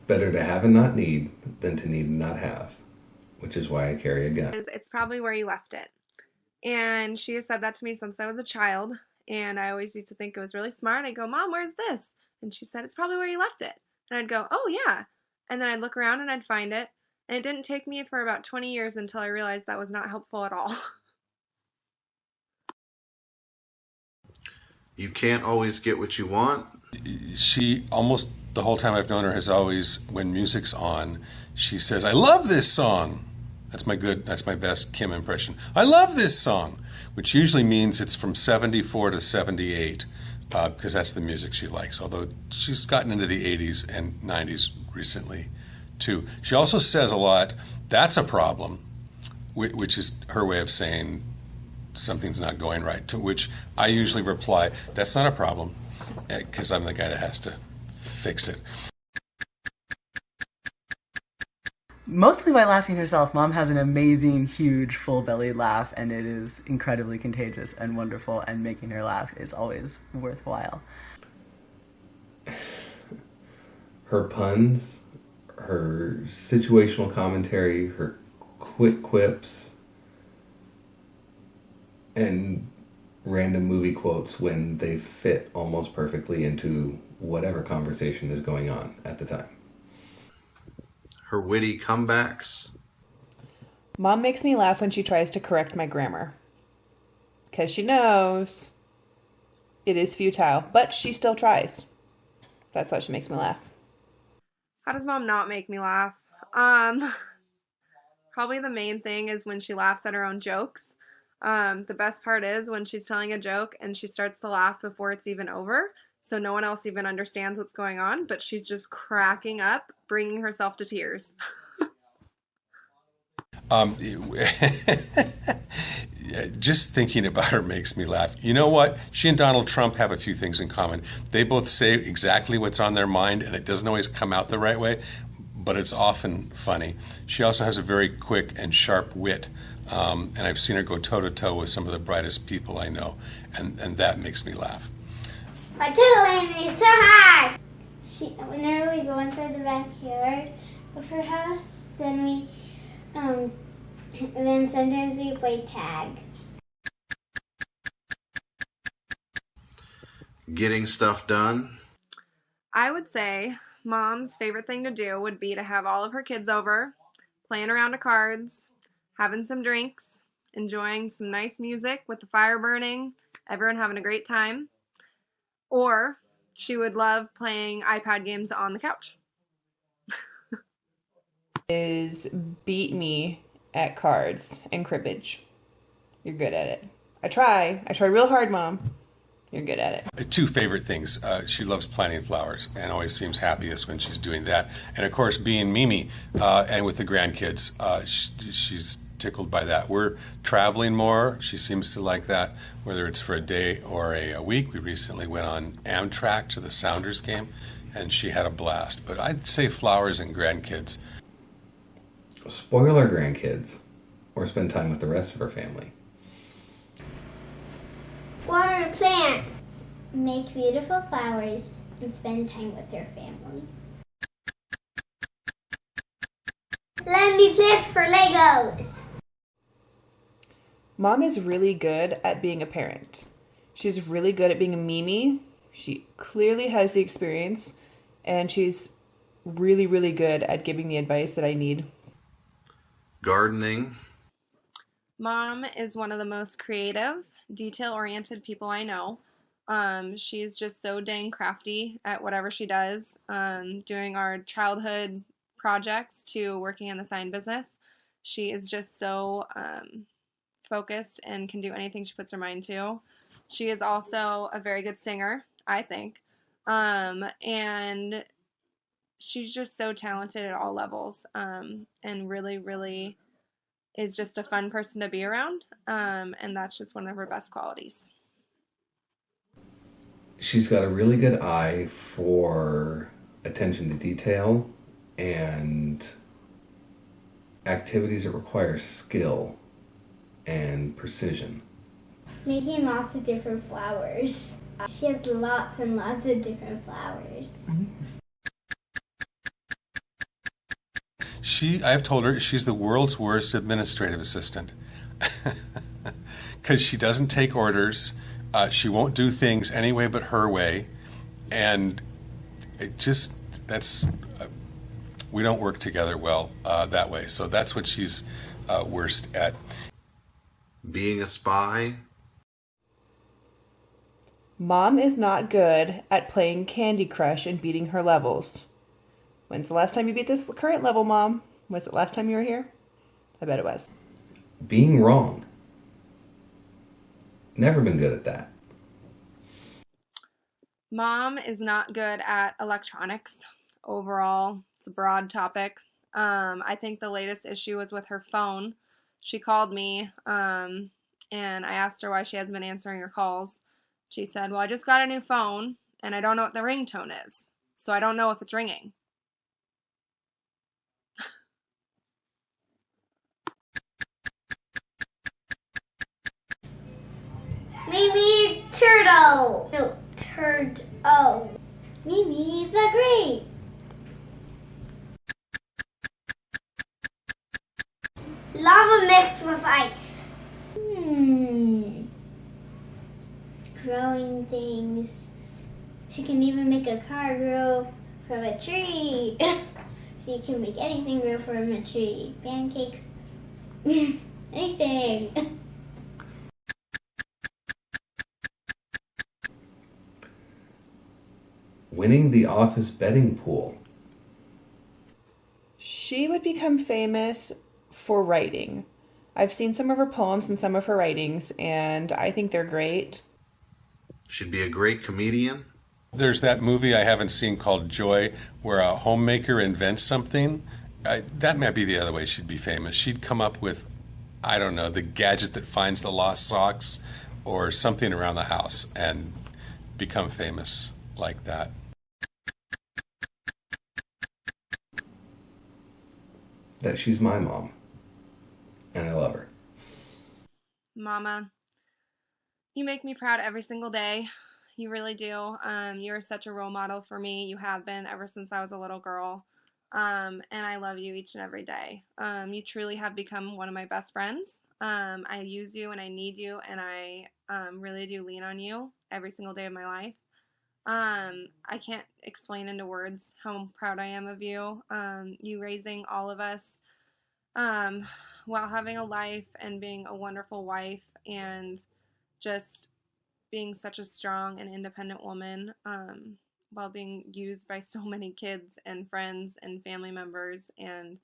Better to have and not need than to need and not have, which is why I carry a gun. It's probably where you left it. And she has said that to me since I was a child. And I always used to think it was really smart. I'd go, Mom, where's this? And she said, it's probably where you left it. And I'd go, oh, yeah. And then I'd look around and I'd find it. And it didn't take me for about 20 years until I realized that was not helpful at all. You can't always get what you want. She almost the whole time I've known her has always, when music's on, she says, I love this song. That's my best Kim impression. I love this song, which usually means it's from 74 to 78, because that's the music she likes, although she's gotten into the 80s and 90s recently, too. She also says a lot, that's a problem, which is her way of saying something's not going right, to which I usually reply, that's not a problem, because I'm the guy that has to fix it. Mostly by laughing herself, Mom has an amazing, huge, full-bellied laugh, and it is incredibly contagious and wonderful, and making her laugh is always worthwhile. Her puns, her situational commentary, her quick quips, and random movie quotes when they fit almost perfectly into whatever conversation is going on at the time. Her witty comebacks. Mom makes me laugh when she tries to correct my grammar. Because she knows it is futile, but she still tries. That's how she makes me laugh. How does Mom not make me laugh? Probably the main thing is when she laughs at her own jokes. The best part is when she's telling a joke and she starts to laugh before it's even over. So no one else even understands what's going on, but she's just cracking up, bringing herself to tears. Just thinking about her makes me laugh. You know what? She and Donald Trump have a few things in common. They both say exactly what's on their mind, and it doesn't always come out the right way, but it's often funny. She also has a very quick and sharp wit, and I've seen her go toe-to-toe with some of the brightest people I know, and that makes me laugh. My tiddling is so hard. Whenever we go inside the backyard of her house, then then sometimes we play tag. Getting stuff done. I would say Mom's favorite thing to do would be to have all of her kids over, playing around of cards, having some drinks, enjoying some nice music with the fire burning, everyone having a great time. Or she would love playing iPad games on the couch. Is beat me at cards and cribbage. You're good at it. I try real hard, Mom. You're good at it. Two favorite things. She loves planting flowers and always seems happiest when she's doing that. And of course, being Mimi and with the grandkids, she's tickled by that. We're traveling more. She seems to like that, whether it's for a day or a week. We recently went on Amtrak to the Sounders game, and she had a blast. But I'd say flowers and grandkids. Spoil our grandkids, or spend time with the rest of her family. Water the plants. Make beautiful flowers and spend time with your family. Let me play for Legos. Mom is really good at being a parent. She's really good at being a Mimi. She clearly has the experience, and she's really, really good at giving the advice that I need. Gardening. Mom is one of the most creative, detail-oriented people I know. She's just so dang crafty at whatever she does, doing our childhood projects to working in the sign business. She is just so focused and can do anything she puts her mind to. She is also a very good singer, I think, and she's just so talented at all levels, and really, really is just a fun person to be around, and that's just one of her best qualities. She's got a really good eye for attention to detail and activities that require skill and precision. Making lots of different flowers. She has lots and lots of different flowers. I've told her she's the world's worst administrative assistant because she doesn't take orders. She won't do things any way but her way, and we don't work together well that way. So that's what she's worst at. Being a spy. Mom is not good at playing Candy Crush and beating her levels. When's the last time you beat this current level, Mom? Was it last time you were here? I bet it was. Being wrong. Never been good at that. Mom is not good at electronics overall. It's a broad topic. I think the latest issue was with her phone. She called me, and I asked her why she hasn't been answering her calls. She said, well, I just got a new phone, and I don't know what the ringtone is, so I don't know if it's ringing. Mimi Turtle. No, Turtle. Mimi the Great. Lava mixed with ice. Growing things. She can even make a car grow from a tree. So you can make anything grow from a tree. Pancakes. Anything. Winning the office betting pool. She would become famous for writing. I've seen some of her poems and some of her writings, and I think they're great. She'd be a great comedian. There's that movie I haven't seen called Joy, where a homemaker invents something. That might be the other way she'd be famous. She'd come up with, I don't know, the gadget that finds the lost socks or something around the house and become famous like that. That she's my mom. And I love her. Mama, you make me proud every single day. You really do. You're such a role model for me. You have been ever since I was a little girl. And I love you each and every day. You truly have become one of my best friends. I use you and I need you, and I really do lean on you every single day of my life. I can't explain into words how proud I am of you. You raising all of us while having a life and being a wonderful wife and just being such a strong and independent woman while being used by so many kids and friends and family members. And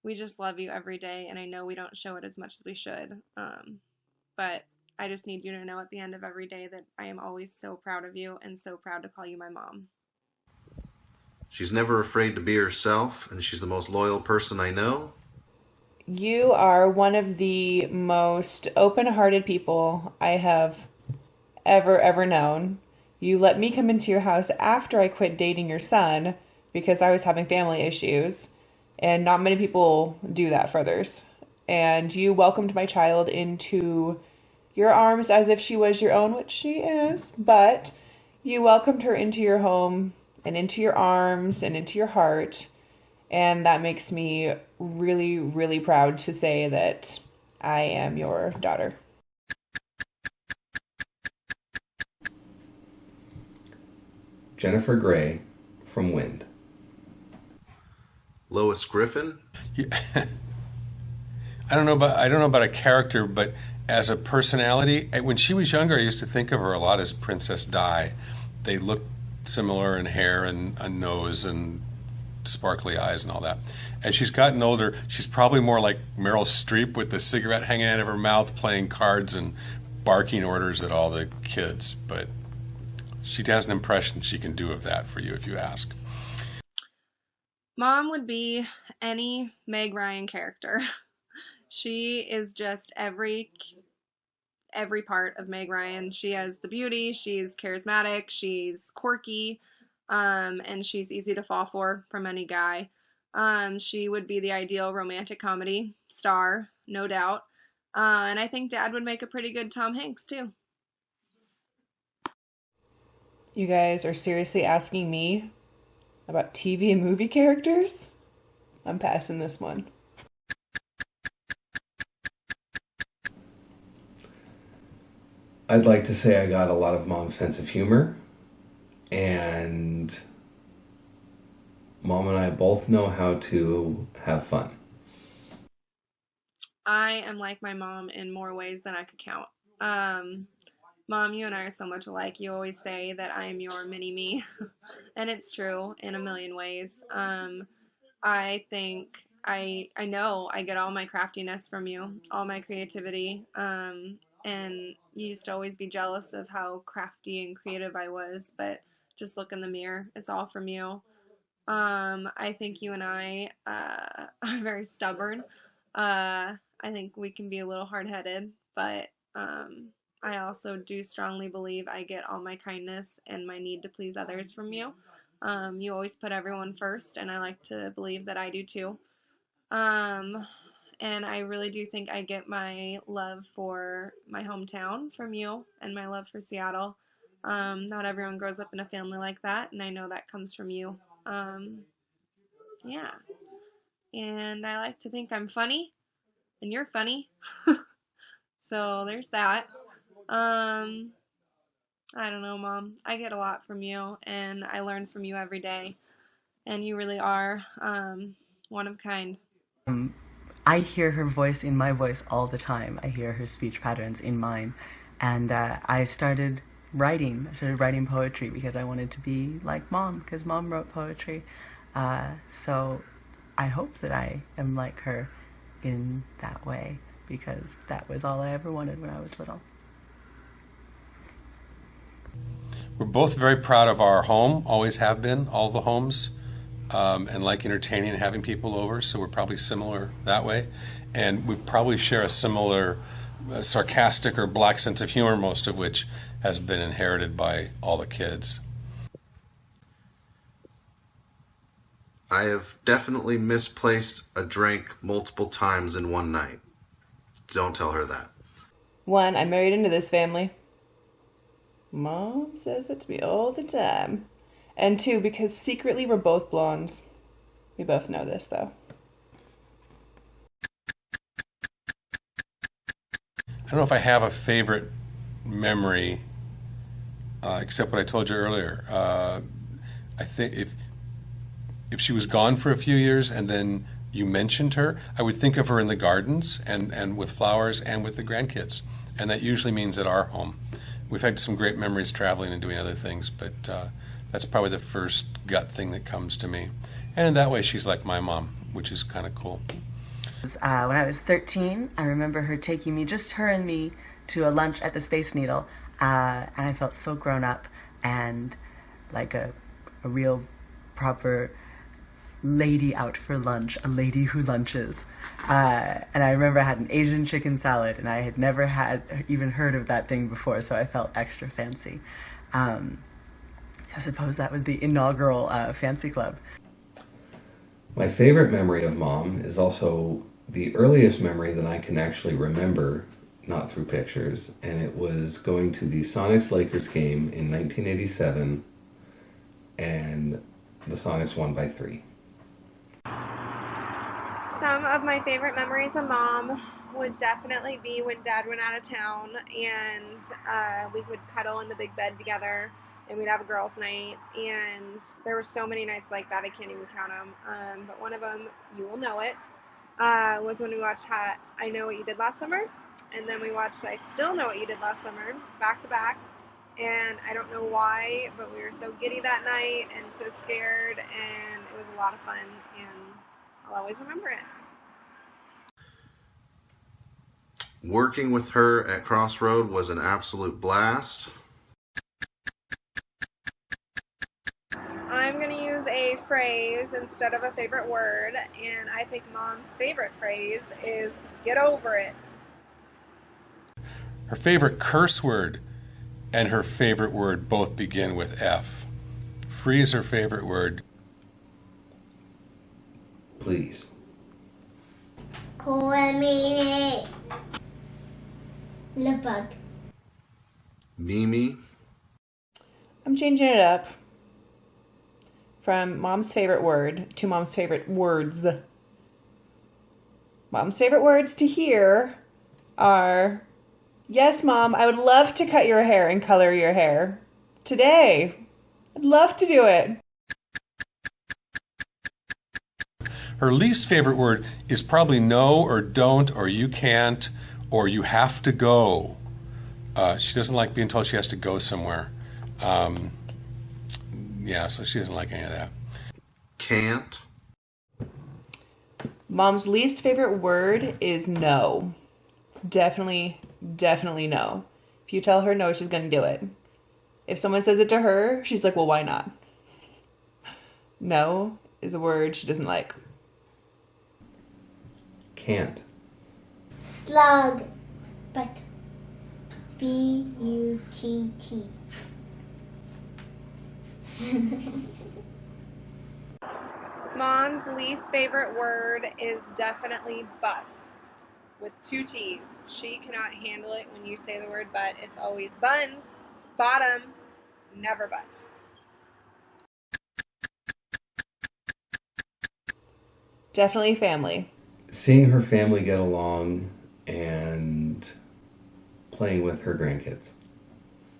we just love you every day, and I know we don't show it as much as we should. But I just need you to know at the end of every day that I am always so proud of you and so proud to call you my mom. She's never afraid to be herself, and she's the most loyal person I know. You are one of the most open-hearted people I have ever known. You let me come into your house after I quit dating your son because I was having family issues, and not many people do that for others. And you welcomed my child into your arms as if she was your own, which she is, but you welcomed her into your home and into your arms and into your heart. And that makes me really, really proud to say that I am your daughter. Jennifer Grey from Wind. Lois Griffin. Yeah. I don't know about a character, but as a personality, when she was younger, I used to think of her a lot as Princess Di. They looked similar in hair and a nose and sparkly eyes and all that. As she's gotten older, she's probably more like Meryl Streep with the cigarette hanging out of her mouth, playing cards and barking orders at all the kids. But she has an impression she can do of that for you if you ask. Mom would be any Meg Ryan character. She is just every part of Meg Ryan. She has the beauty, she's charismatic, she's quirky, and she's easy to fall for from any guy. She would be the ideal romantic comedy star, no doubt. And I think Dad would make a pretty good Tom Hanks, too. You guys are seriously asking me about TV and movie characters? I'm passing this one. I'd like to say I got a lot of Mom's sense of humor, and Mom and I both know how to have fun. I am like my mom in more ways than I could count. Mom, you and I are so much alike. You always say that I am your mini me, and it's true in a million ways. I think I know I get all my craftiness from you, all my creativity. And you used to always be jealous of how crafty and creative I was, but just look in the mirror. It's all from you. I think you and I are very stubborn. I think we can be a little hard-headed, but I also do strongly believe I get all my kindness and my need to please others from you. You always put everyone first, and I like to believe that I do too. And I really do think I get my love for my hometown from you and my love for Seattle. Not everyone grows up in a family like that, and I know that comes from you. Yeah. And I like to think I'm funny, and you're funny. So there's that. I don't know, Mom. I get a lot from you, and I learn from you every day. And you really are one of a kind. I hear her voice in my voice all the time. I hear her speech patterns in mine. And I started writing. I started writing poetry because I wanted to be like Mom, because Mom wrote poetry. So I hope that I am like her in that way, because that was all I ever wanted when I was little. We're both very proud of our home, always have been, all the homes, and like entertaining and having people over, so we're probably similar that way. And we probably share a similar sarcastic or black sense of humor, most of which has been inherited by all the kids. I have definitely misplaced a drink multiple times in one night. Don't tell her that. 1, I'm married into this family. Mom says it to me all the time. And 2, because secretly we're both blondes. We both know this, though. I don't know if I have a favorite memory, except what I told you earlier. I think if she was gone for a few years and then you mentioned her, I would think of her in the gardens and with flowers and with the grandkids. And that usually means at our home. We've had some great memories traveling and doing other things, but that's probably the first gut thing that comes to me. And in that way, she's like my mom, which is kind of cool. When I was 13, I remember her taking me, just her and me, to a lunch at the Space Needle. And I felt so grown up and like a real proper lady out for lunch, a lady who lunches. And I remember I had an Asian chicken salad, and I had never had even heard of that thing before, so I felt extra fancy. So I suppose that was the inaugural fancy club. My favorite memory of Mom is also the earliest memory that I can actually remember, not through pictures, and it was going to the Sonics-Lakers game in 1987, and the Sonics won by 3. Some of my favorite memories of Mom would definitely be when Dad went out of town, and we would cuddle in the big bed together, and we'd have a girls' night. And there were so many nights like that, I can't even count them. But one of them, you will know it, was when we watched I Know What You Did Last Summer, and then we watched I Still Know What You Did Last Summer, back to back. And I don't know why, but we were so giddy that night and so scared, and it was a lot of fun, and I'll always remember it. Working with her at Crossroad was an absolute blast. I'm going to use a phrase instead of a favorite word, and I think Mom's favorite phrase is get over it. Her favorite curse word and her favorite word both begin with F. Free is her favorite word. Please. Call me love bug. Mimi. I'm changing it up from Mom's favorite word to Mom's favorite words. Mom's favorite words to hear are, "Yes, Mom, I would love to cut your hair and color your hair. Today. I'd love to do it." Her least favorite word is probably no or don't or you can't or you have to go. She doesn't like being told she has to go somewhere. Yeah, so she doesn't like any of that. Can't. Mom's least favorite word is no. Definitely, definitely no. If you tell her no, she's going to do it. If someone says it to her, she's like, well, why not? No is a word she doesn't like. Can't. Slug. But. B-U-T-T. Mom's least favorite word is definitely but, with 2 T's. She cannot handle it when you say the word but. It's always buns, bottom, never but. Definitely family. Seeing her family get along and playing with her grandkids.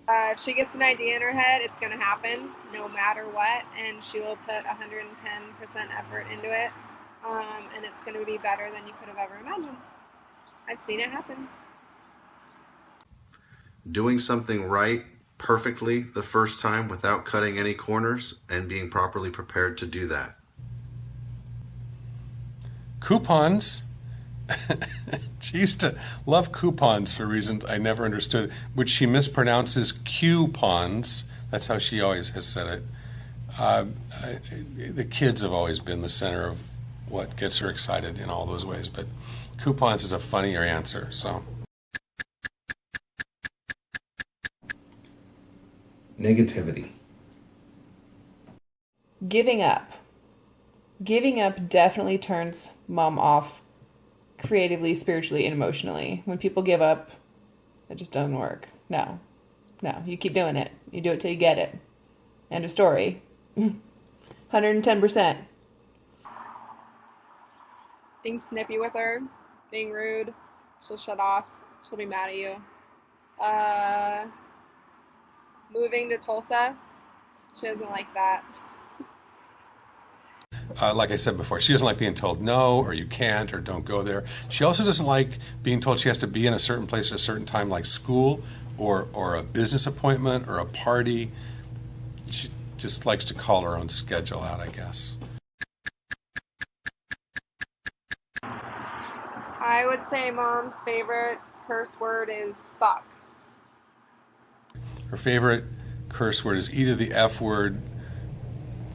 If she gets an idea in her head, it's going to happen no matter what, and she will put 110% effort into it, and it's going to be better than you could have ever imagined. I've seen it happen. Doing something right perfectly the first time without cutting any corners and being properly prepared to do that. Coupons. She used to love coupons for reasons I never understood, which she mispronounces coupons. That's how she always has said it. The kids have always been the center of what gets her excited in all those ways, but coupons is a funnier answer. So Negativity. Giving up. Giving up definitely turns Mom off creatively, spiritually, and emotionally. When people give up, it just doesn't work. No, you keep doing it. You do it till you get it. End of story. 110%. Being snippy with her, being rude, she'll shut off, she'll be mad at you. Moving to Tulsa, she doesn't like that. like I said before, she doesn't like being told no or you can't or don't go there. She also doesn't like being told she has to be in a certain place at a certain time, like school or a business appointment or a party. She just likes to call her own schedule out, I guess. I would say Mom's favorite curse word is fuck. Her favorite curse word is either the F word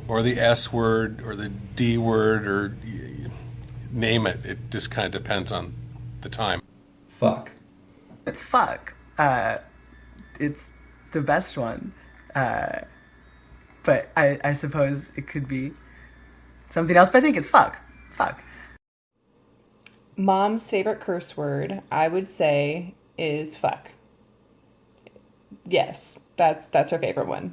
or the S word or the D word or name it. It just kind of depends on the time. Fuck. It's fuck. It's the best one. But I suppose it could be something else, but I think it's fuck. Fuck. Mom's favorite curse word, I would say, is fuck. Yes, that's her favorite one.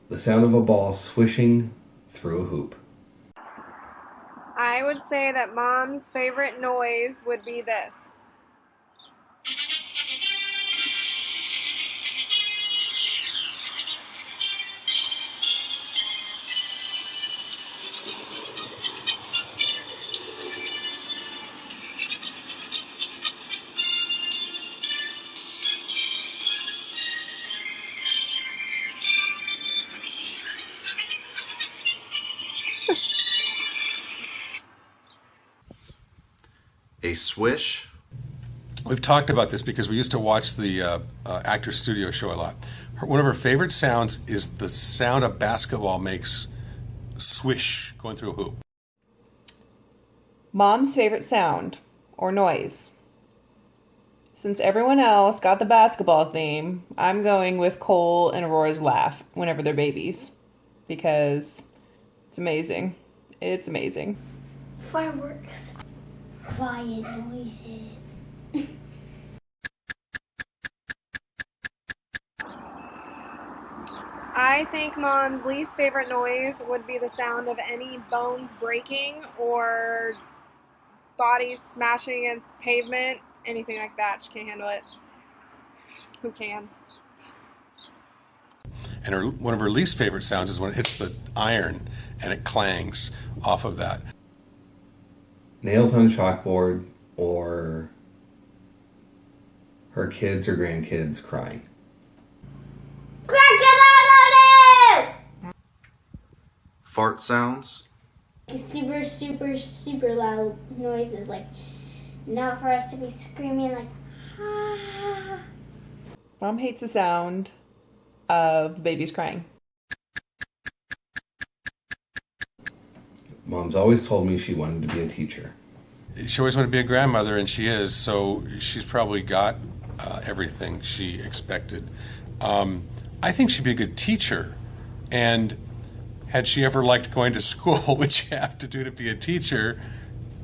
The sound of a ball swishing through a hoop. I would say that Mom's favorite noise would be this. A swish. We've talked about this because we used to watch the Actor Studio show a lot. One of her favorite sounds is the sound a basketball makes swish going through a hoop. Mom's favorite sound or noise. Since everyone else got the basketball theme, I'm going with Cole and Aurora's laugh whenever they're babies. Because it's amazing. It's amazing. Fireworks. Quiet noises. I think Mom's least favorite noise would be the sound of any bones breaking or bodies smashing against pavement, anything like that. She can't handle it. Who can? And one of her least favorite sounds is when it hits the iron and it clangs off of that. Nails on chalkboard or her kids or grandkids crying. Fart sounds. Super, super, super loud noises. Like, not for us to be screaming like, ah. Mom hates the sound of babies crying. Mom's always told me she wanted to be a teacher. She always wanted to be a grandmother, and she is, so she's probably got everything she expected. I think she'd be a good teacher, and had she ever liked going to school, which you have to do to be a teacher,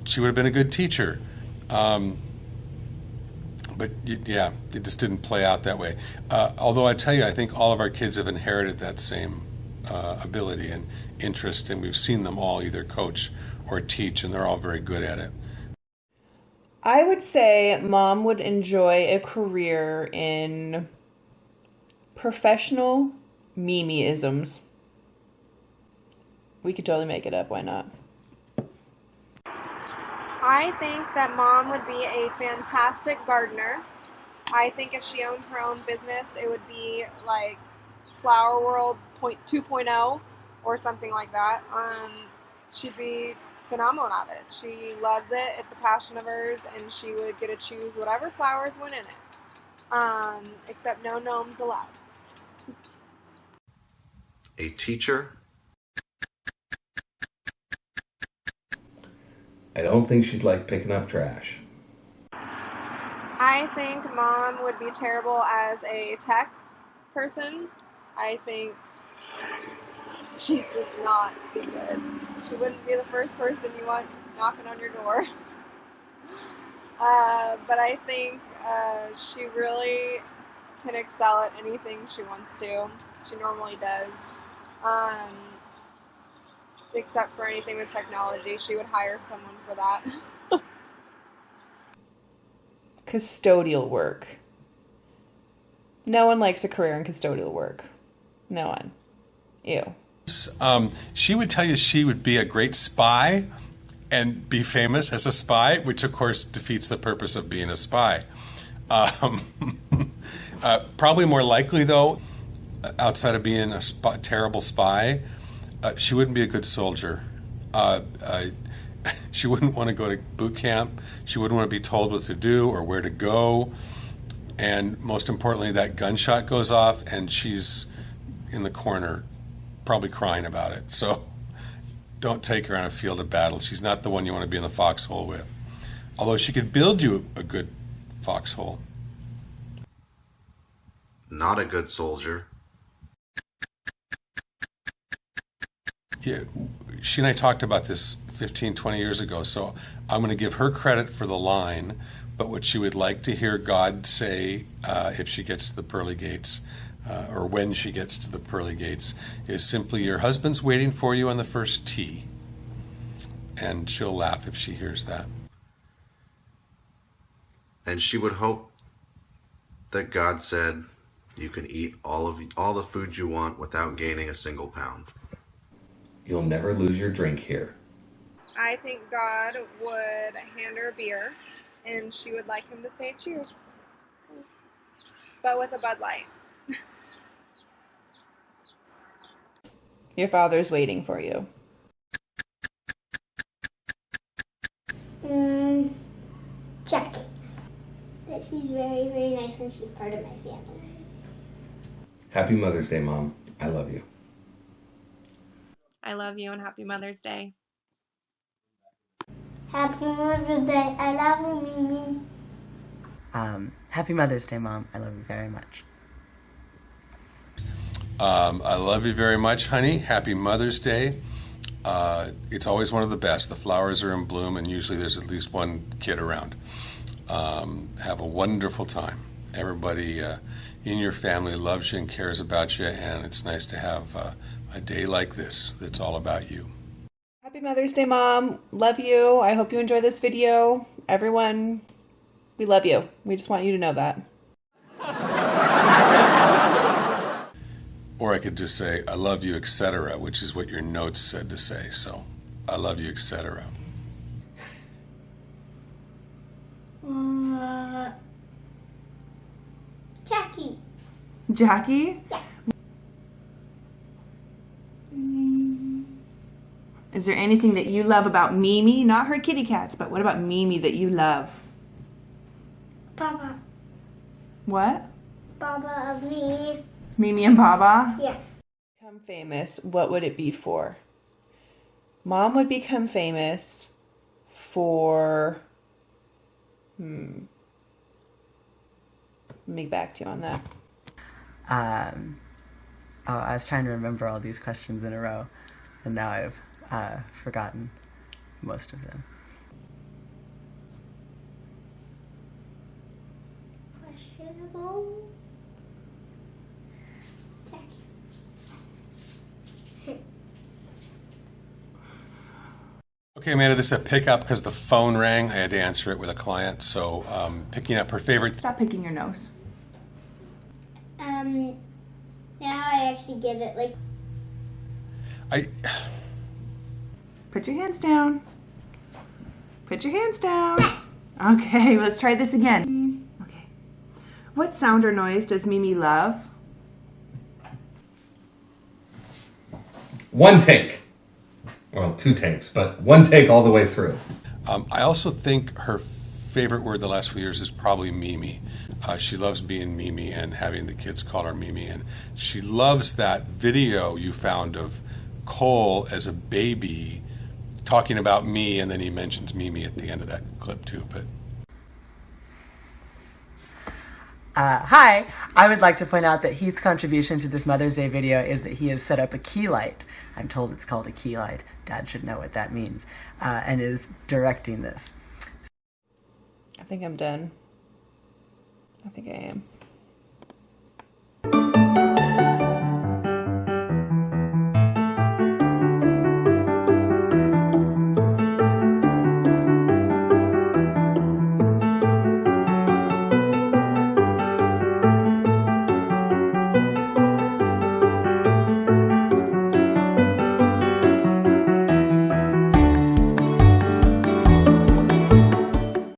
she would have been a good teacher. But yeah, it just didn't play out that way. Although I tell you, I think all of our kids have inherited that same ability and interest, and we've seen them all either coach or teach, and they're all very good at it. I would say Mom would enjoy a career in professional Mimi-isms. We could totally make it up, why not? I think that Mom would be a fantastic gardener. I think if she owned her own business, it would be like Flower World 2.0 or something like that. She'd be phenomenal at it. She loves it. It's a passion of hers, and she would get to choose whatever flowers went in it. Except no gnomes allowed. A teacher. I don't think she'd like picking up trash. I think Mom would be terrible as a tech person. I think she'd just not be good. She wouldn't be the first person you want knocking on your door. But I think she really can excel at anything she wants to. She normally does. Except for anything with technology. She would hire someone for that. Custodial work. No one likes a career in custodial work. No one. Ew. She would tell you she would be a great spy and be famous as a spy, which of course defeats the purpose of being a spy. Probably more likely, though, outside of being a terrible spy, she wouldn't be a good soldier. She wouldn't want to go to boot camp. She wouldn't want to be told what to do or where to go. And most importantly, that gunshot goes off and she's in the corner, probably crying about it. So don't take her on a field of battle. She's not the one you want to be in the foxhole with. Although she could build you a good foxhole. Not a good soldier. Yeah, she and I talked about this 15, 20 years ago, so I'm going to give her credit for the line, but what she would like to hear God say if she gets to the pearly gates, or when she gets to the pearly gates, is simply, your husband's waiting for you on the first tee. And she'll laugh if she hears that. And she would hope that God said, you can eat all the food you want without gaining a single pound. You'll never lose your drink here. I think God would hand her a beer, and she would like him to say cheers. But with a Bud Light. Your father's waiting for you. Jackie. That she's very, very nice and she's part of my family. Happy Mother's Day, Mom. I love you. I love you and happy Mother's Day. Happy Mother's Day. I love you, Mimi. Happy Mother's Day, Mom. I love you very much. I love you very much, honey. Happy Mother's Day. It's always one of the best. The flowers are in bloom, and usually there's at least one kid around. Have a wonderful time. everybody in your family loves you and cares about you, and it's nice to have a day like this that's all about you. Happy Mother's Day, Mom. Love you. I hope you enjoy this video. Everyone, we love you. We just want you to know that. Or I could just say, I love you, etc., which is what your notes said to say. So, I love you, etc. Jackie. Jackie? Yeah. Is there anything that you love about Mimi? Not her kitty cats, but what about Mimi that you love? Baba. What? Baba of me. Mimi and Baba? Yeah. Become famous, what would it be for? Mom would become famous for... Let me get back to you on that. I was trying to remember all these questions in a row, and now I've forgotten most of them. Questionable. Jackie. Okay, Amanda, this is a pickup because the phone rang. I had to answer it with a client. So, picking up her favorite. Stop picking your nose. Now I actually get it. Like, Put your hands down. Put your hands down. Okay, let's try this again. Okay. What sound or noise does Mimi love? One take. Well, 2 takes, but 1 take all the way through. I also think her favorite word the last few years is probably Mimi. She loves being Mimi and having the kids call her Mimi. And she loves that video you found of Cole as a baby talking about me, and then he mentions Mimi at the end of that clip too. But Hi, I would like to point out that Heath's contribution to this Mother's Day video is that he has set up a key light. I'm told it's called a key light. Dad should know what that means. And is directing this. I think I'm done. I think I am.